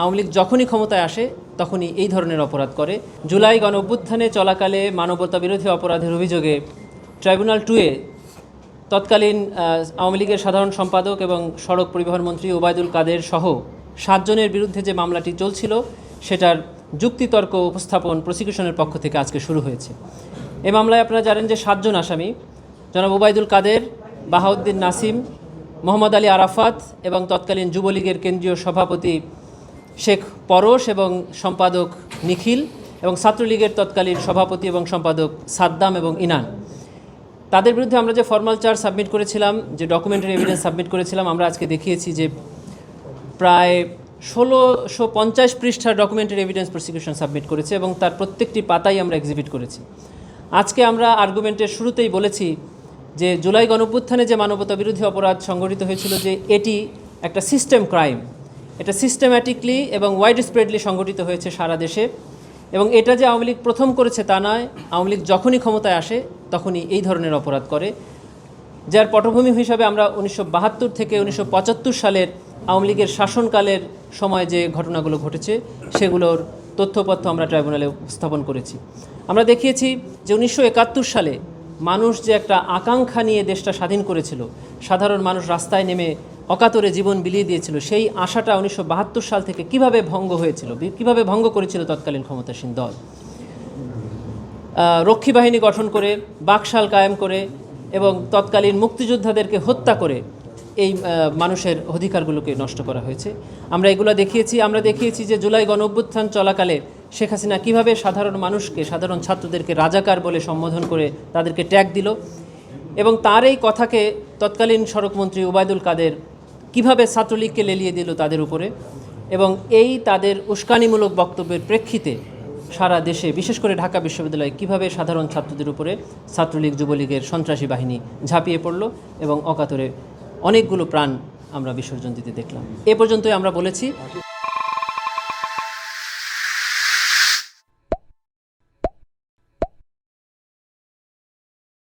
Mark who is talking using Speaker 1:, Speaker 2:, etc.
Speaker 1: আওয়ামী লীগ যখনই ক্ষমতায় আসে তখনই এই ধরনের অপরাধ করে। জুলাই গণঅভ্যুত্থানে চলাকালে মানবতা বিরোধী অপরাধের অভিযোগে ট্রাইব্যুনাল 2-এ তৎকালীন আওয়ামী লীগের সাধারণ সম্পাদক এবং সড়ক পরিবহন মন্ত্রী ওবায়দুল কাদের সহ 7 জনের বিরুদ্ধে যে মামলাটি চলছিল সেটার যুক্তিতর্ক উপস্থাপন প্রসিকিউশনের পক্ষ থেকে আজকে শুরু হয়েছে। এই মামলায় আপনারা জানেন যে 7 জন আসামি জনাব ওবায়দুল কাদের, বাহাউদ্দিন নাসিম, মোহাম্মদ আলী আরাফাত এবং তৎকালীন যুবলীগের কেন্দ্রীয় সভাপতি শেখ পরশ এবং সম্পাদক নিখিল এবং ছাত্রলীগের তৎকালীন সভাপতি এবং সম্পাদক সাদ্দাম এবং ইনান। তাদের বিরুদ্ধে আমরা যে ফর্মাল চার্জ সাবমিট করেছিলাম, যে ডকুমেন্টারি এভিডেন্স সাবমিট করেছিলাম, আমরা আজকে দেখিয়েছি যে প্রায় 1650 পৃষ্ঠার ডকুমেন্টারি এভিডেন্স প্রসিকিউশন সাবমিট করেছে এবং তার প্রত্যেকটি পাতাই আমরা এক্সিবিট করেছি। আজকে আমরা আর্গুমেন্টের শুরুতেই বলেছি যে জুলাই গণঅভ্যুত্থানে যে মানবতা বিরোধী অপরাধ সংঘটিত হয়েছিল যে এটি একটা সিস্টেম ক্রাইম, এটা সিস্টেম্যাটিকলি এবং ওয়াইড স্প্রেডলি সংঘটিত হয়েছে সারা দেশে। এবং এটা যে আওয়ামী লীগ প্রথম করেছে তা নয়, আওয়ামী লীগ যখনই ক্ষমতায় আসে তখনই এই ধরনের অপরাধ করে, যার পটভূমি হিসাবে আমরা 1972 থেকে 1975 সালের আওয়ামী লীগের শাসনকালের সময় যে ঘটনাগুলো ঘটেছে সেগুলোর তথ্যপত্র আমরা ট্রাইব্যুনালে উপস্থাপন করেছি। আমরা দেখিয়েছি যে 1971 সালে মানুষ যে একটা আকাঙ্ক্ষা নিয়ে দেশটা স্বাধীন করেছিল, সাধারণ মানুষ রাস্তায় নেমে অকাতরে জীবন বিলিয়ে দিয়েছিল, সেই আশাটা 1972 সাল থেকে কিভাবে ভঙ্গ হয়েছিল, কিভাবে ভঙ্গ করেছিল তৎকালীন ক্ষমতাসীন দল। রক্ষী বাহিনী গঠন করে, বাকশাল কায়েম করে এবং তৎকালীন মুক্তিযোদ্ধাদেরকে হত্যা করে এই মানুষের অধিকারগুলোকে নষ্ট করা হয়েছে। আমরা এগুলো দেখিয়েছি। আমরা দেখিয়েছি যে জুলাই গণঅভ্যুত্থান চলাকালে শেখ হাসিনা কীভাবে সাধারণ মানুষকে, সাধারণ ছাত্রদেরকে রাজাকার বলে সম্বোধন করে তাদেরকে ট্যাগ দিল এবং তার এই কথাকে তৎকালীন সড়কমন্ত্রী ওবায়দুল কাদের কীভাবে ছাত্রলীগকে লেলিয়ে দিল তাদের উপরে। এবং এই তাদের উস্কানিমূলক বক্তব্যের প্রেক্ষিতে সারা দেশে, বিশেষ করে ঢাকা বিশ্ববিদ্যালয়ে কীভাবে সাধারণ ছাত্রদের উপরে ছাত্রলীগ যুবলীগের সন্ত্রাসী বাহিনী ঝাঁপিয়ে পড়ল এবং অকাতরে অনেকগুলো প্রাণ আমরা বিসর্জন দিতে দেখলাম। এ পর্যন্তই আমরা বলেছি।